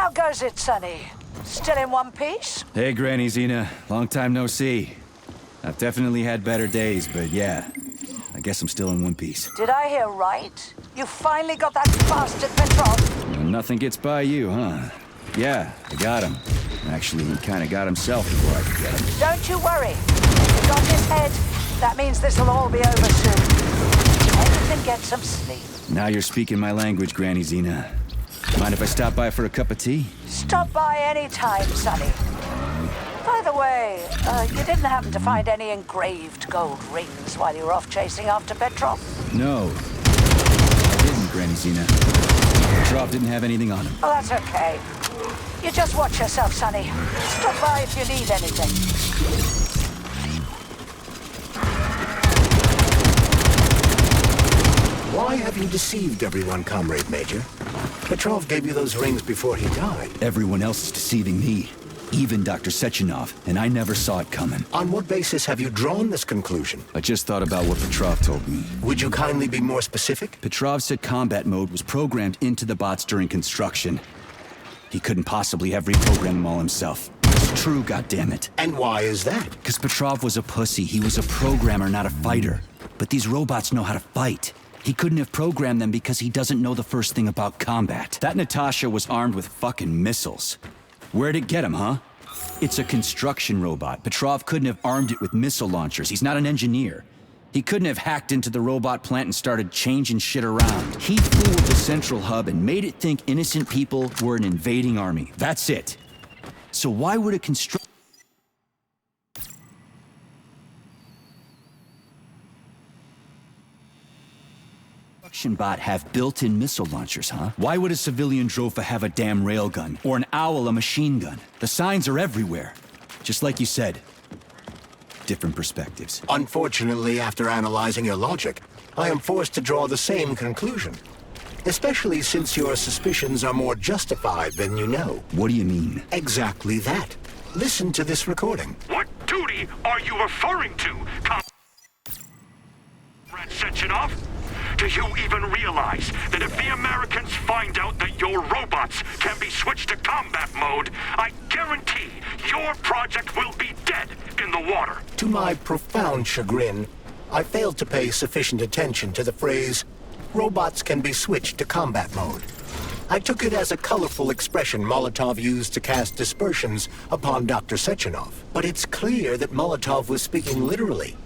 How goes it, Sonny? Still in one piece? Hey, Granny Xena. Long time no see. I've definitely had better days, but yeah. I guess I'm still in one piece. Did I hear right? You finally got that bastard Petrov? Well, nothing gets by you, huh? Yeah, I got him. Actually, he kind of got himself before I could get him. Don't you worry. If you got his head, that means this'll all be over soon. Everything get some sleep. Now you're speaking my language, Granny Xena. Mind if I stop by for a cup of tea? Stop by any time, Sonny. By the way, you didn't happen to find any engraved gold rings while you were off chasing after Petrov? No. I didn't, Granny Xena. Petrov didn't have anything on him. Oh, that's okay. You just watch yourself, Sonny. Stop by if you need anything. Why have you deceived everyone, Comrade Major? Petrov gave you those rings before he died. Everyone else is deceiving me. Even Dr. Sechenov, and I never saw it coming. On what basis have you drawn this conclusion? I just thought about what Petrov told me. Would you kindly be more specific? Petrov said combat mode was programmed into the bots during construction. He couldn't possibly have reprogrammed them all himself. It's true, goddammit. And why is that? Because Petrov was a pussy. He was a programmer, not a fighter. But these robots know how to fight. He couldn't have programmed them because he doesn't know the first thing about combat. That Natasha was armed with fucking missiles. Where'd it get him, huh? It's a construction robot. Petrov couldn't have armed it with missile launchers. He's not an engineer. He couldn't have hacked into the robot plant and started changing shit around. He fooled the central hub and made it think innocent people were an invading army. That's it. So why would a construction bot have built-in missile launchers, huh? Why would a civilian Drofa have a damn railgun? Or an owl a machine gun? The signs are everywhere. Just like you said. Different perspectives. Unfortunately, after analyzing your logic, I am forced to draw the same conclusion. Especially since your suspicions are more justified than you know. What do you mean? Exactly that. Listen to this recording. What duty are you referring to, Comrade Sechenov? Do you even realize that if the Americans find out that your robots can be switched to combat mode, I guarantee your project will be dead in the water? To my profound chagrin, I failed to pay sufficient attention to the phrase, robots can be switched to combat mode. I took it as a colorful expression Molotov used to cast dispersions upon Dr. Sechenov. But it's clear that Molotov was speaking literally.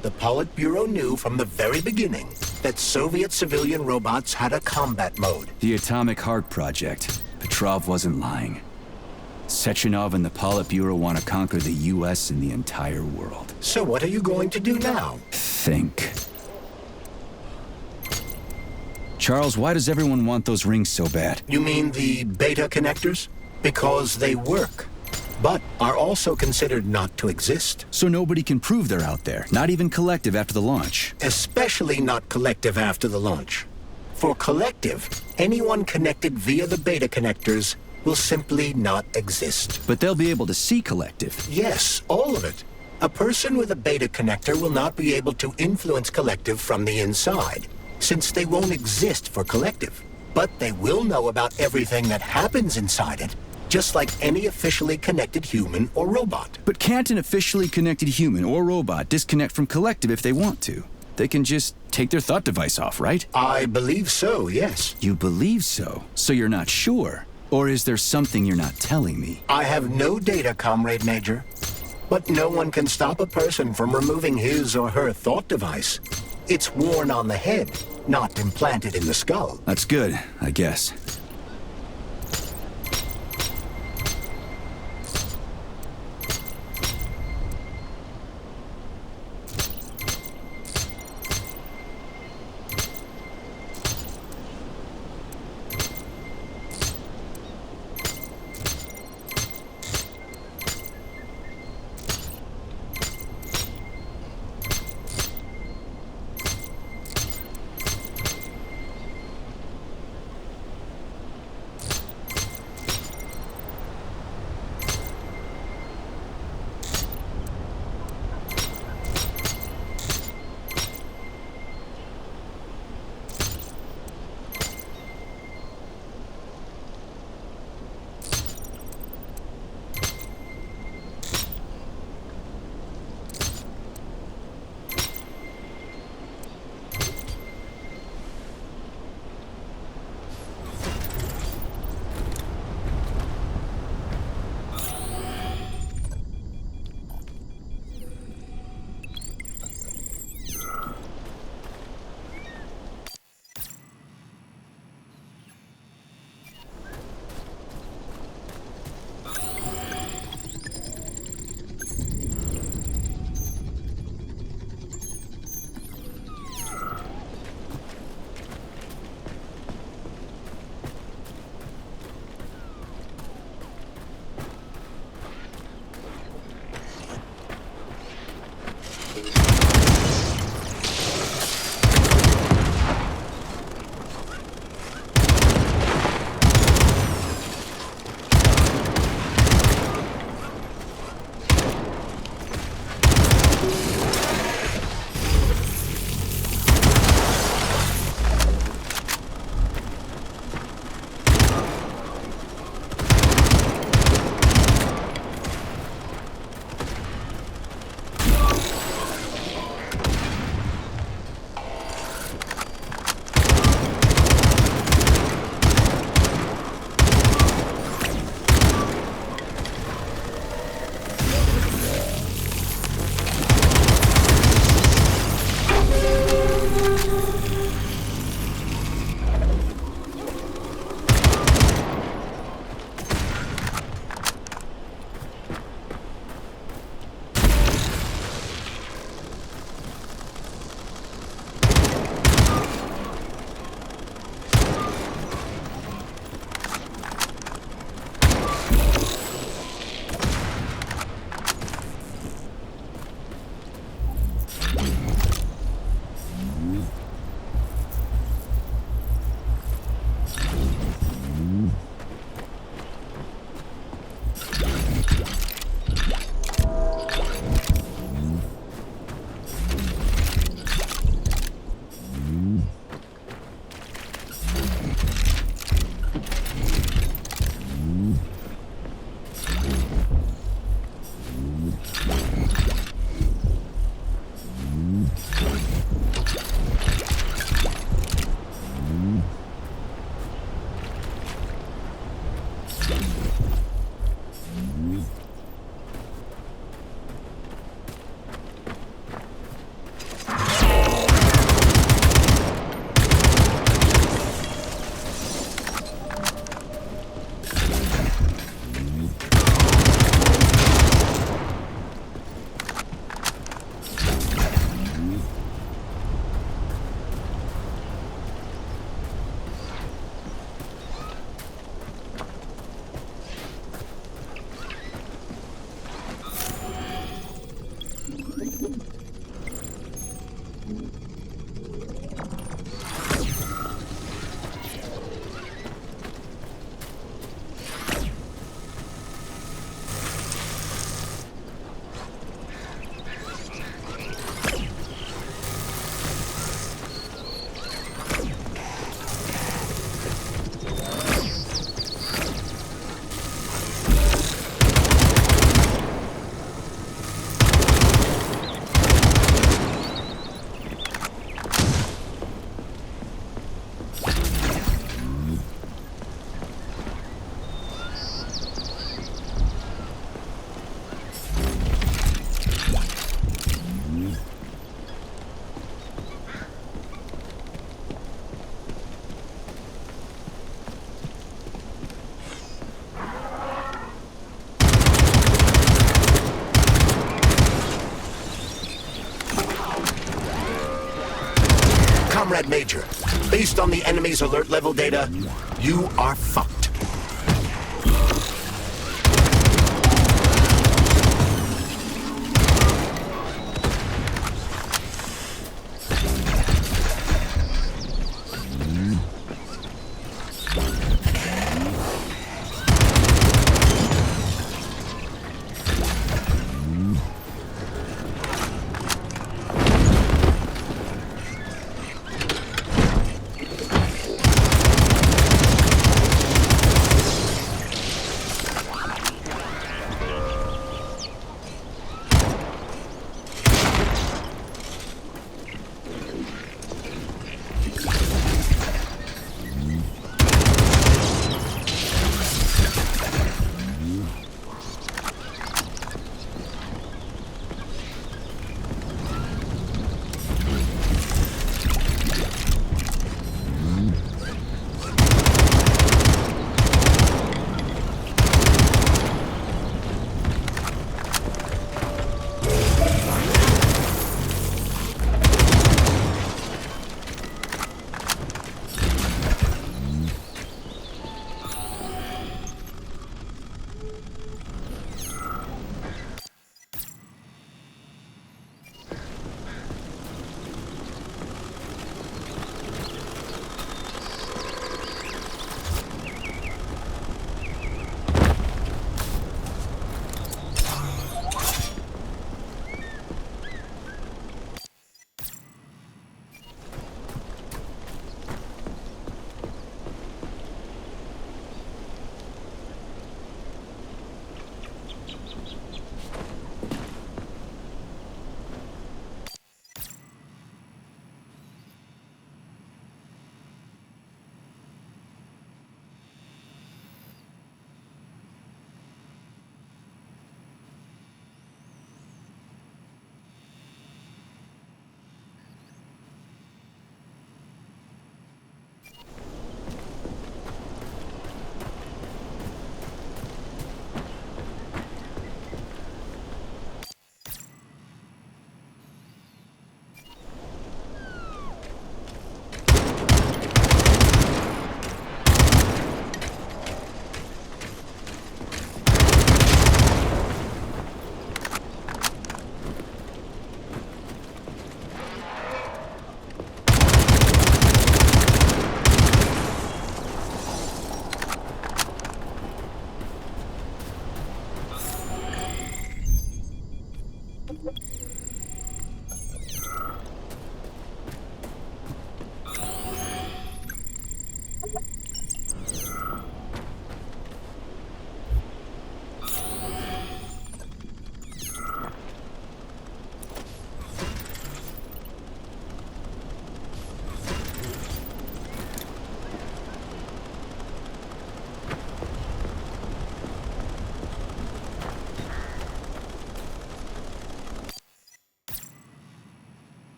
The Politburo knew from the very beginning that Soviet civilian robots had a combat mode. The Atomic Heart Project. Petrov wasn't lying. Sechenov and the Politburo want to conquer the U.S. and the entire world. So what are you going to do now? Think. Charles, why does everyone want those rings so bad? You mean the beta connectors? Because they work, but are also considered not to exist. So nobody can prove they're out there, not even Collective after the launch. Especially not Collective after the launch. For Collective, anyone connected via the beta connectors will simply not exist. But they'll be able to see Collective. Yes, all of it. A person with a beta connector will not be able to influence Collective from the inside, since they won't exist for Collective. But they will know about everything that happens inside it, just like any officially connected human or robot. But can't an officially connected human or robot disconnect from Collective if they want to? They can just take their thought device off, right? I believe so, yes. You believe so? So you're not sure? Or is there something you're not telling me? I have no data, Comrade Major. But no one can stop a person from removing his or her thought device. It's worn on the head, not implanted in the skull. That's good, I guess. bad, Major. Based on the enemy's alert level data, you are fucked.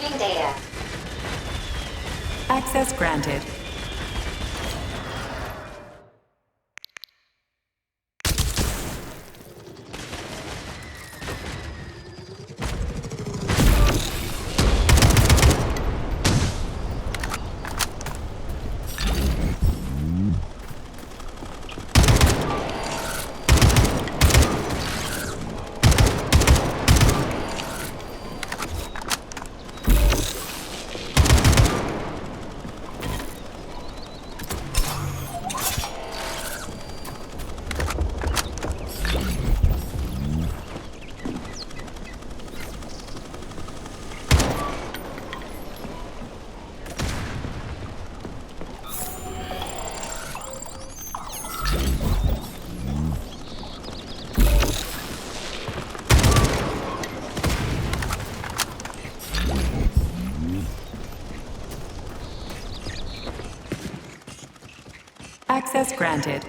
Receiving data. Access granted. Access granted.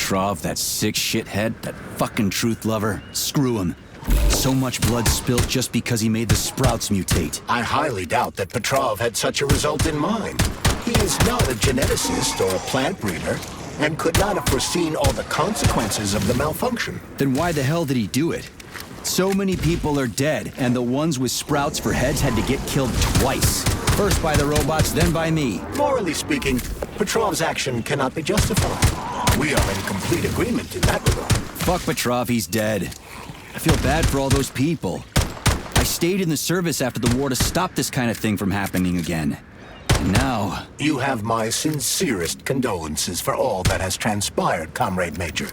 Petrov, that sick shithead, that fucking truth lover, screw him. So much blood spilled just because he made the sprouts mutate. I highly doubt that Petrov had such a result in mind. He is not a geneticist or a plant breeder, and could not have foreseen all the consequences of the malfunction. Then why the hell did he do it? So many people are dead, and the ones with sprouts for heads had to get killed twice. First by the robots, then by me. Morally speaking, Petrov's action cannot be justified. We are in complete agreement in that regard. Fuck Petrov, he's dead. I feel bad for all those people. I stayed in the service after the war to stop this kind of thing from happening again. And now... You have my sincerest condolences for all that has transpired, Comrade Major.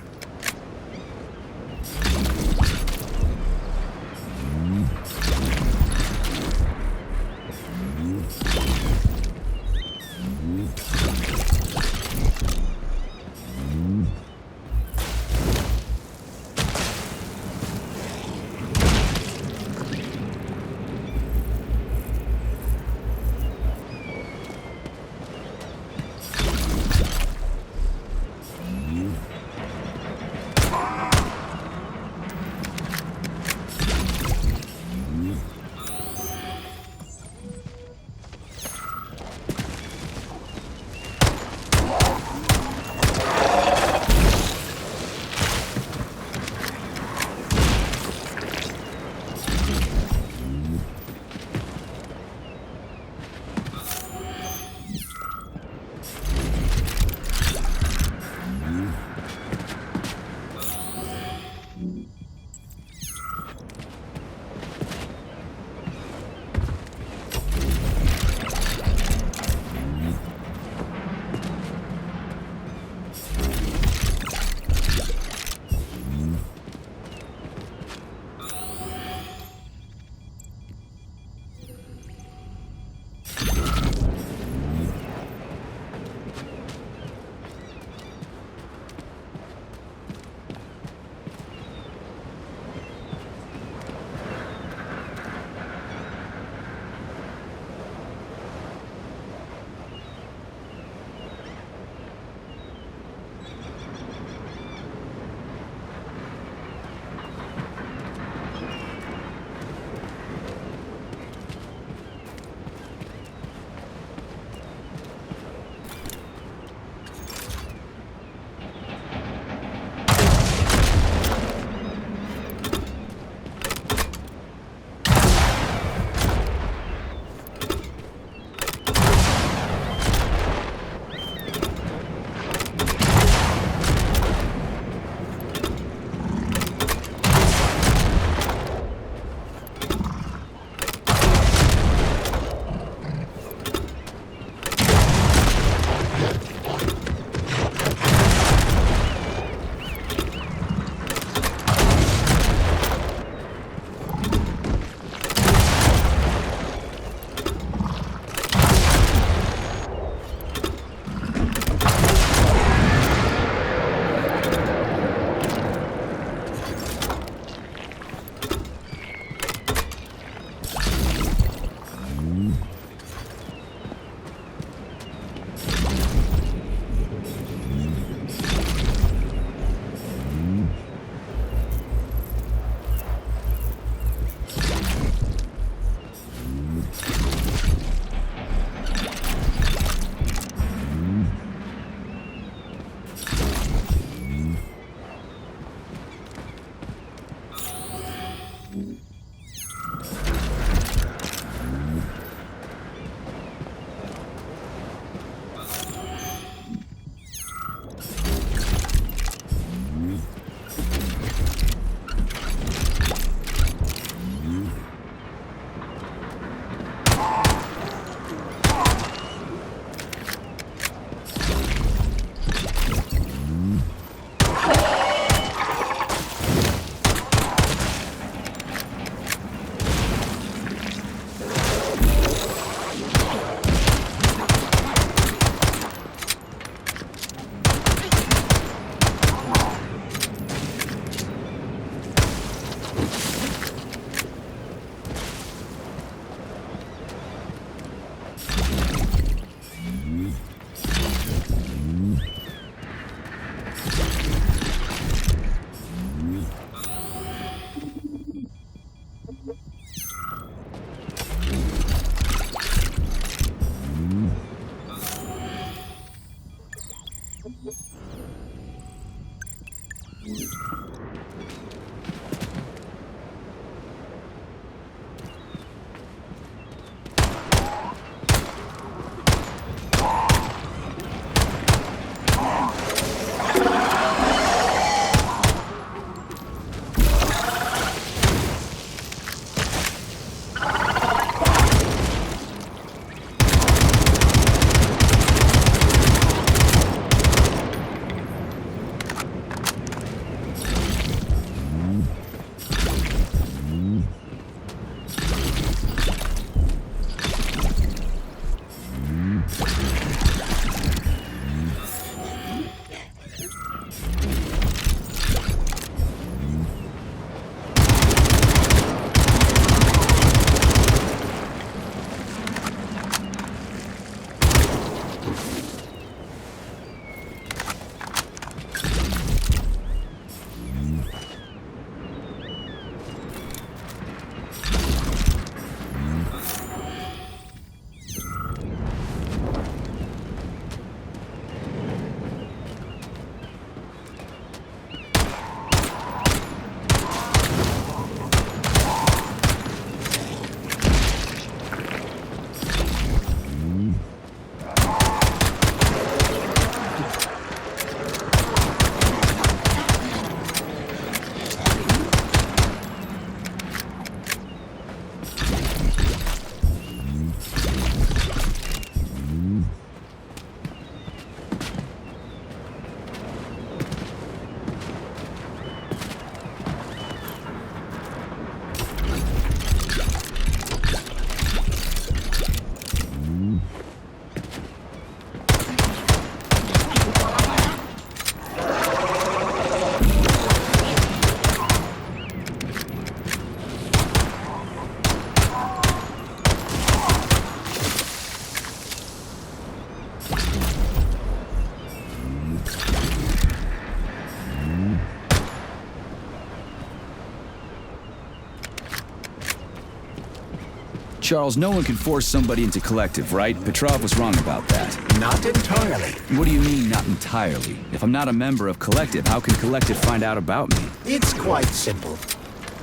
Charles, no one can force somebody into collective, right? Petrov was wrong about that. Not entirely. What do you mean, not entirely? If I'm not a member of collective, how can collective find out about me? It's quite simple.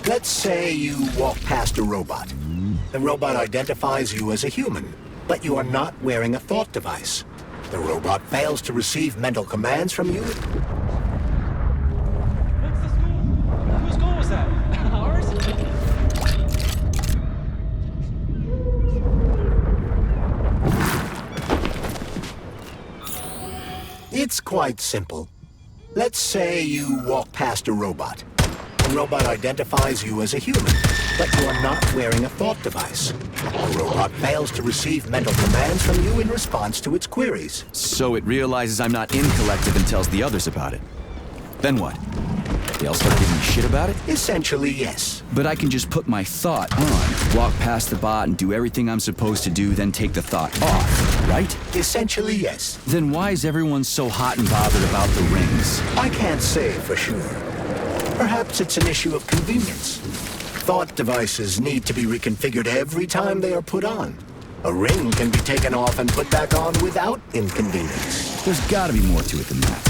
Let's say you walk past a robot. The robot identifies you as a human, but you are not wearing a thought device. The robot fails to receive mental commands from you. What's the school? Whose goal was that? Ours? It's quite simple. Let's say you walk past a robot. The robot identifies you as a human, but you are not wearing a thought device. The robot fails to receive mental commands from you in response to its queries. So it realizes I'm not in collective and tells the others about it. Then what? They all start giving me shit about it? Essentially, yes. But I can just put my thought on, walk past the bot and do everything I'm supposed to do, then take the thought off, right? Essentially, yes. Then why is everyone so hot and bothered about the rings? I can't say for sure. Perhaps it's an issue of convenience. Thought devices need to be reconfigured every time they are put on. A ring can be taken off and put back on without inconvenience. There's gotta be more to it than that.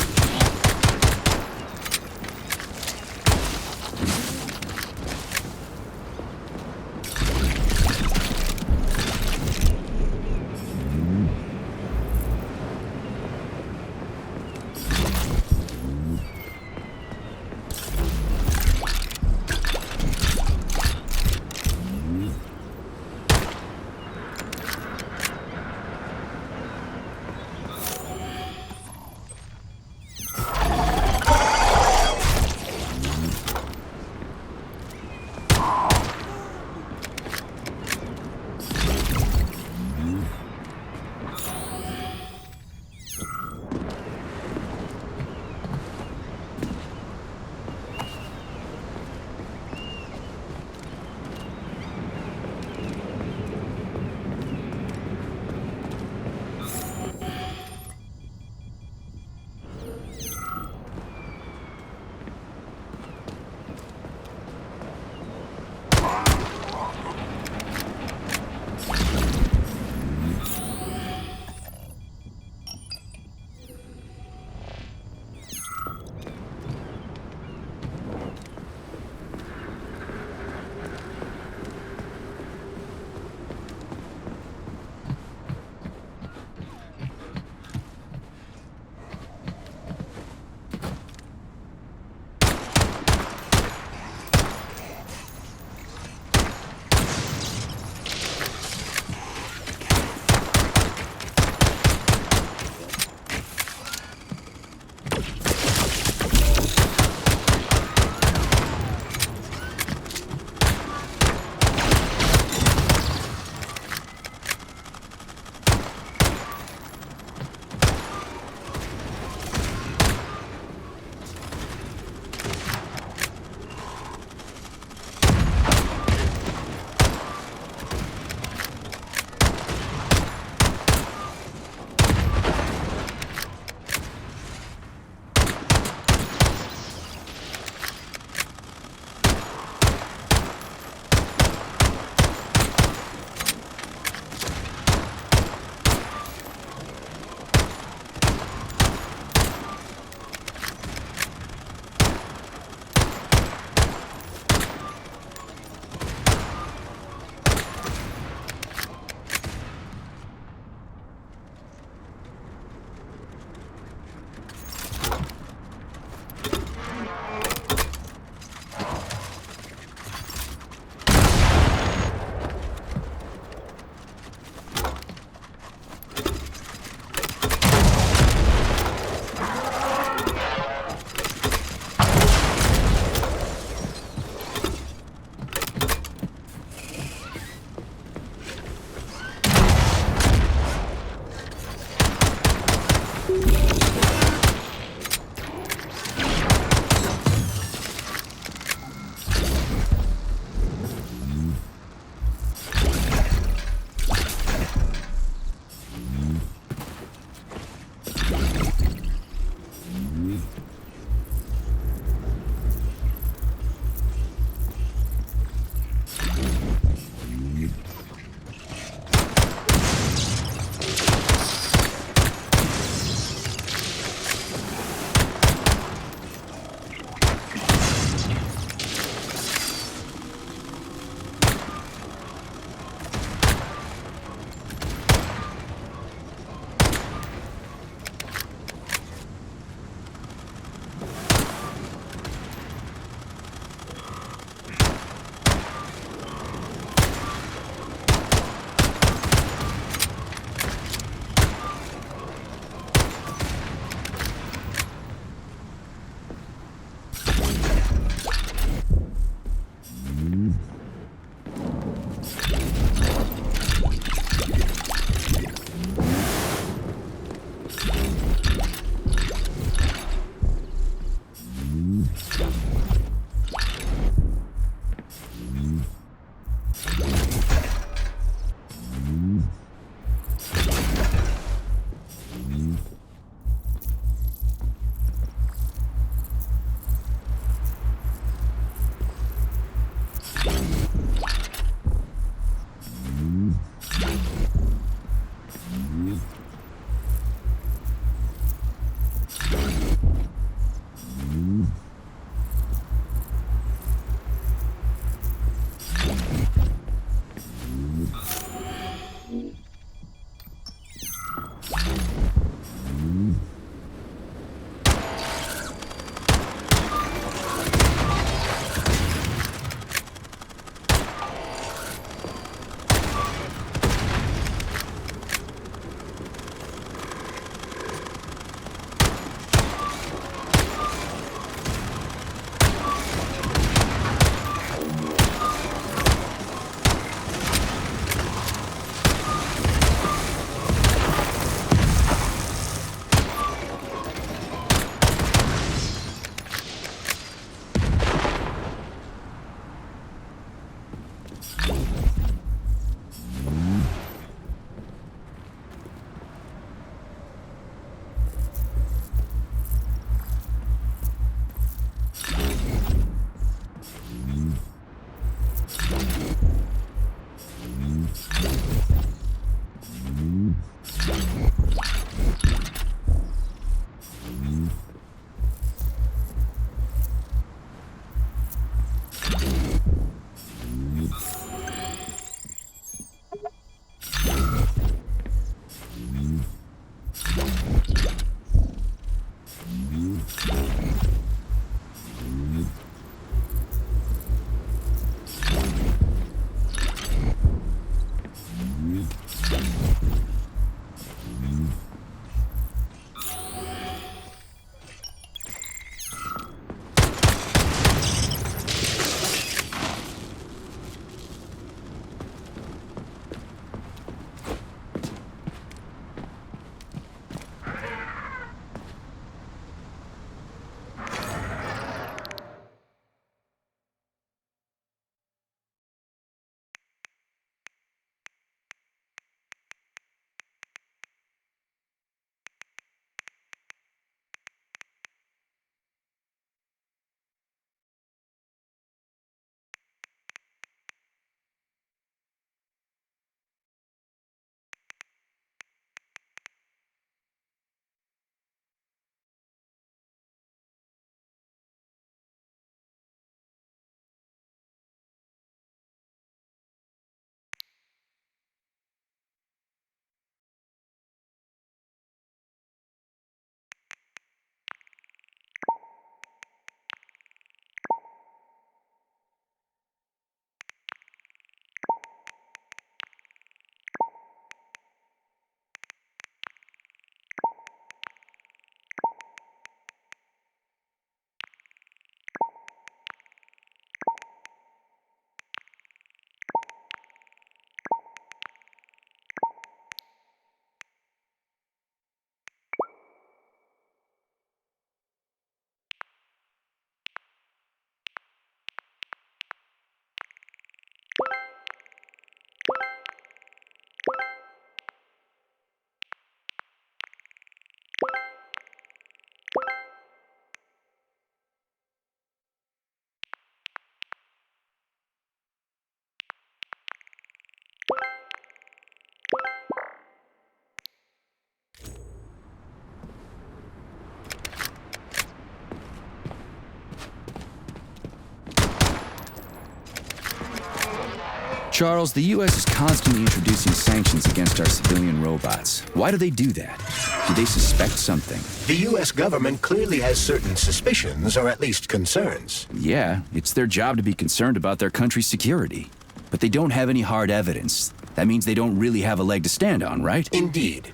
Charles, the U.S. is constantly introducing sanctions against our civilian robots. Why do they do that? Do they suspect something? The U.S. government clearly has certain suspicions, or at least concerns. Yeah, it's their job to be concerned about their country's security. But they don't have any hard evidence. That means they don't really have a leg to stand on, right? Indeed.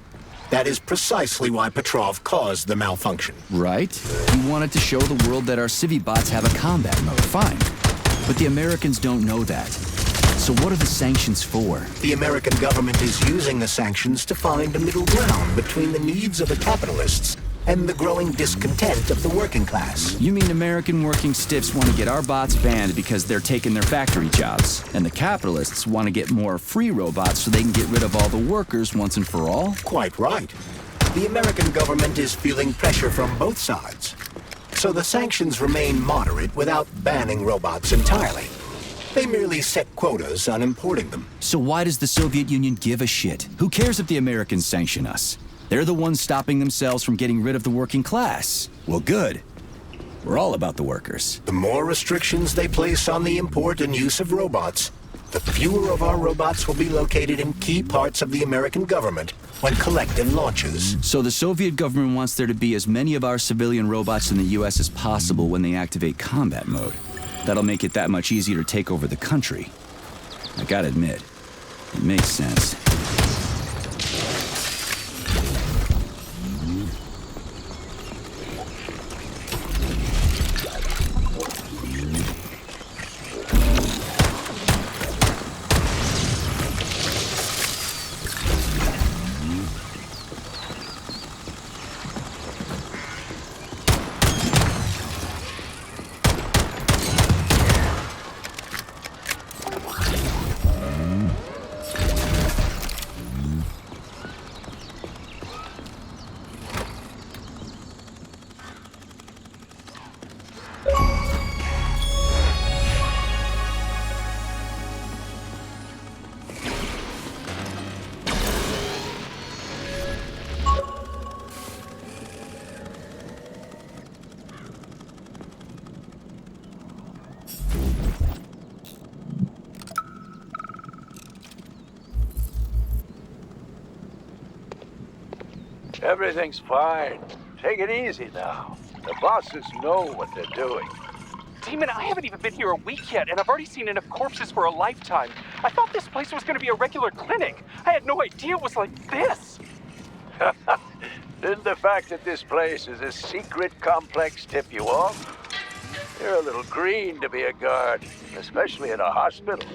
That is precisely why Petrov caused the malfunction. Right. He wanted to show the world that our Civi-bots have a combat mode. Fine. But the Americans don't know that. So what are the sanctions for? The American government is using the sanctions to find a middle ground between the needs of the capitalists and the growing discontent of the working class. You mean American working stiffs want to get our bots banned because they're taking their factory jobs, and the capitalists want to get more free robots so they can get rid of all the workers once and for all? Quite right. The American government is feeling pressure from both sides. So the sanctions remain moderate without banning robots entirely. They merely set quotas on importing them. So why does the Soviet Union give a shit? Who cares if the Americans sanction us? They're the ones stopping themselves from getting rid of the working class. Well, good. We're all about the workers. The more restrictions they place on the import and use of robots, the fewer of our robots will be located in key parts of the American government when Collective launches. So the Soviet government wants there to be as many of our civilian robots in the U.S. as possible when they activate combat mode. That'll make it that much easier to take over the country. I gotta admit, it makes sense. Everything's fine. Take it easy now. The bosses know what they're doing. Demon, I haven't even been here a week yet, and I've already seen enough corpses for a lifetime. I thought this place was going to be a regular clinic. I had no idea it was like this. Didn't the fact that this place is a secret complex tip you off? You're a little green to be a guard, especially in a hospital.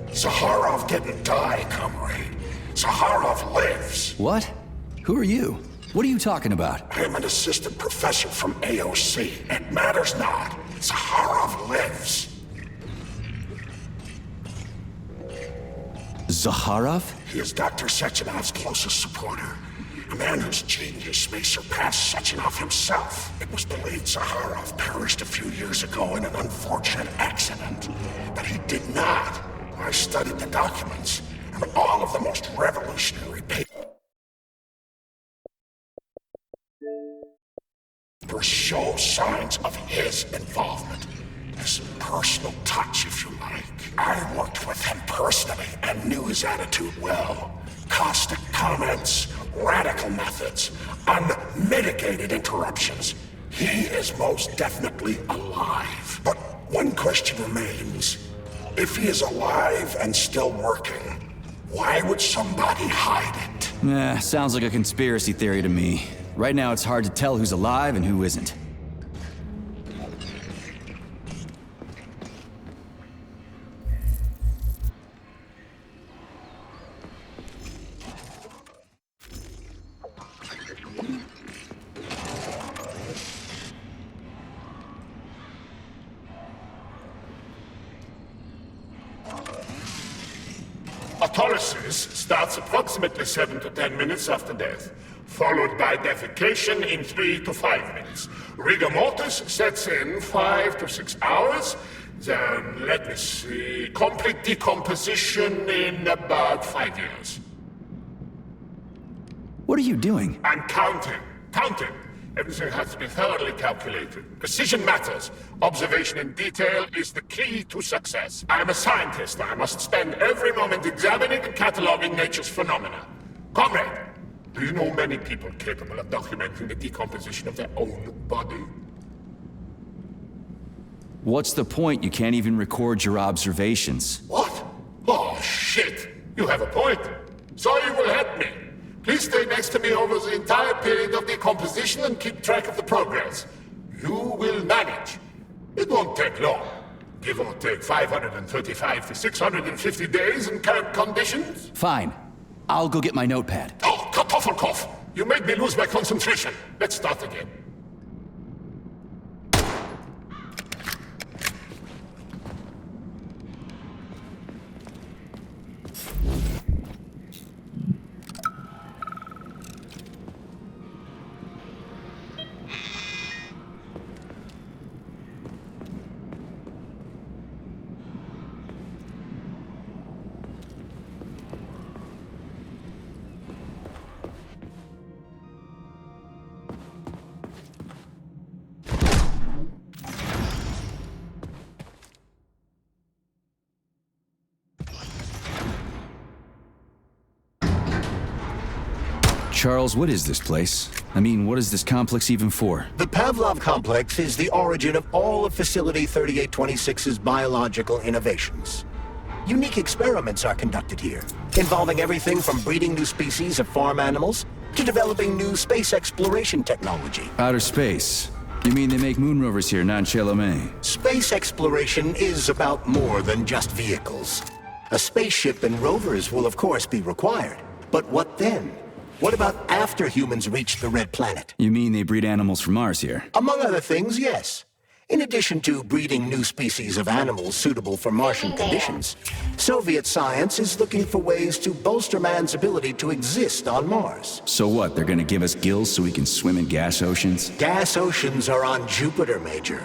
Zaharov didn't die, comrade. Zaharov lives. What? Who are you? What are you talking about? I'm an assistant professor from AOC. It matters not. Zaharov lives. Zaharov? He is Dr. Sechenov's closest supporter. A man whose genius may surpass Sechenov himself. It was believed Zaharov perished a few years ago in an unfortunate accident. But he did not. I studied the documents, and all of the most revolutionary papers show signs of his involvement. His personal touch, if you like. I worked with him personally and knew his attitude well. Caustic comments, radical methods, unmitigated interruptions. He is most definitely alive. But one question remains. If he is alive and still working, why would somebody hide it? Nah, sounds like a conspiracy theory to me. Right now it's hard to tell who's alive and who isn't. Autolysis starts approximately 7 to 10 minutes after death, followed by defecation in 3 to 5 minutes. Rigor mortis sets in 5 to 6 hours. Then, let me see, complete decomposition in about 5 years. What are you doing? I'm counting. Everything has to be thoroughly calculated. Precision matters. Observation in detail is the key to success. I am a scientist. I must spend every moment examining and cataloging nature's phenomena. Comrade, do you know many people capable of documenting the decomposition of their own body? What's the point? You can't even record your observations. What? Oh, shit. You have a point. So you will help me. Please stay next to me over the entire period of decomposition and keep track of the progress. You will manage. It won't take long. Give or take 535 to 650 days in current conditions. Fine. I'll go get my notepad. Oh, Kartoffelkopf! You made me lose my concentration. Let's start again. Charles, what is this place? I mean, what is this complex even for? The Pavlov complex is the origin of all of Facility 3826's biological innovations. Unique experiments are conducted here, involving everything from breeding new species of farm animals to developing new space exploration technology. Outer space? You mean they make moon rovers here, not Chelomey? Space exploration is about more than just vehicles. A spaceship and rovers will of course be required. But what then? What about after humans reach the Red Planet? You mean they breed animals from Mars here? Among other things, yes. In addition to breeding new species of animals suitable for Martian conditions, Soviet science is looking for ways to bolster man's ability to exist on Mars. So what, they're gonna give us gills so we can swim in gas oceans? Gas oceans are on Jupiter, Major.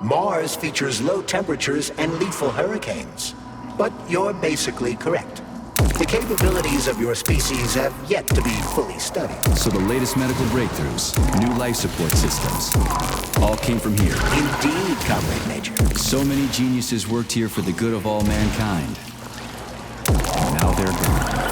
Mars features low temperatures and lethal hurricanes. But you're basically correct. The capabilities of your species have yet to be fully studied. So the latest medical breakthroughs, new life support systems, all came from here. Indeed, Comrade Major. So many geniuses worked here for the good of all mankind. And now they're gone.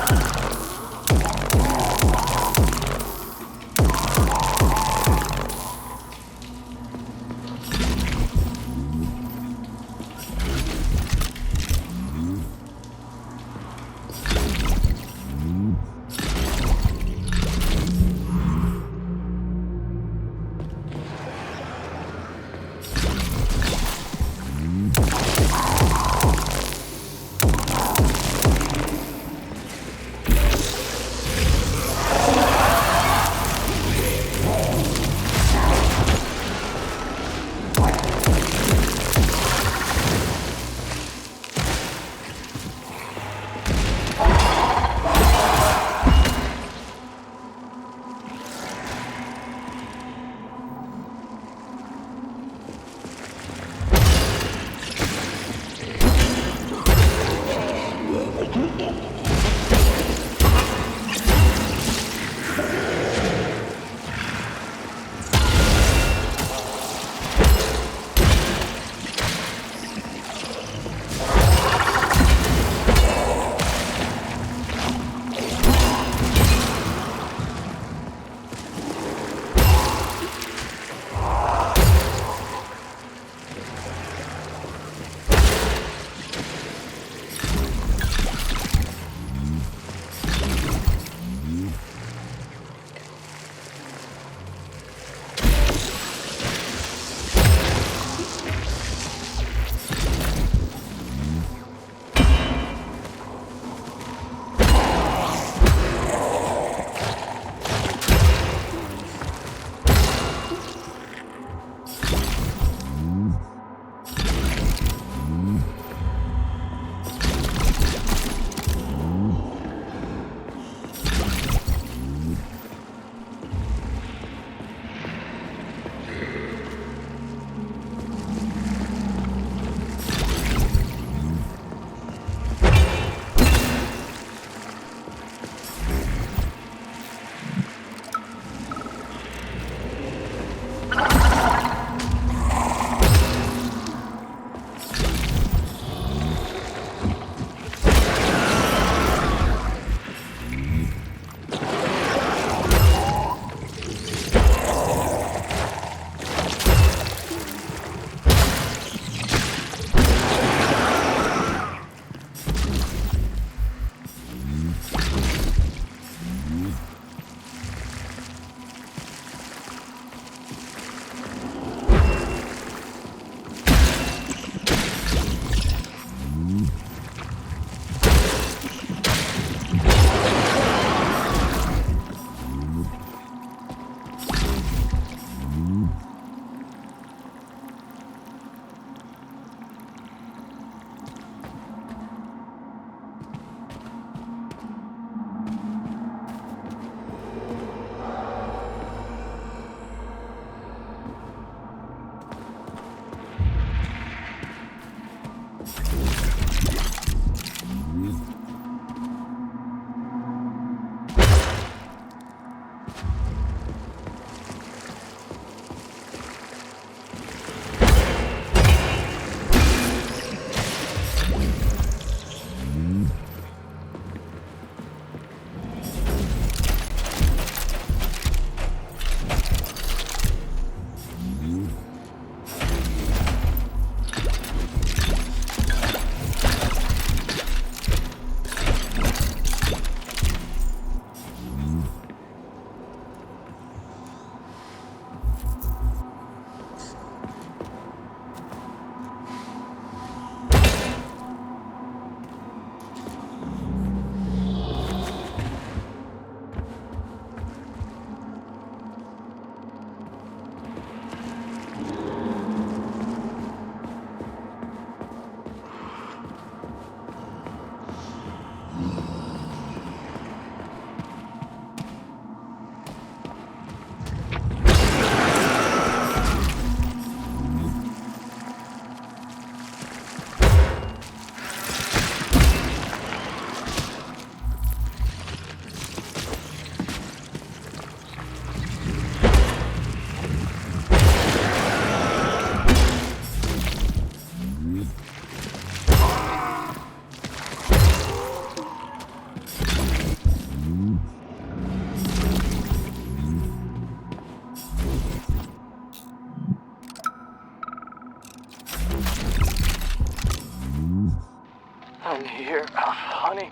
Honey,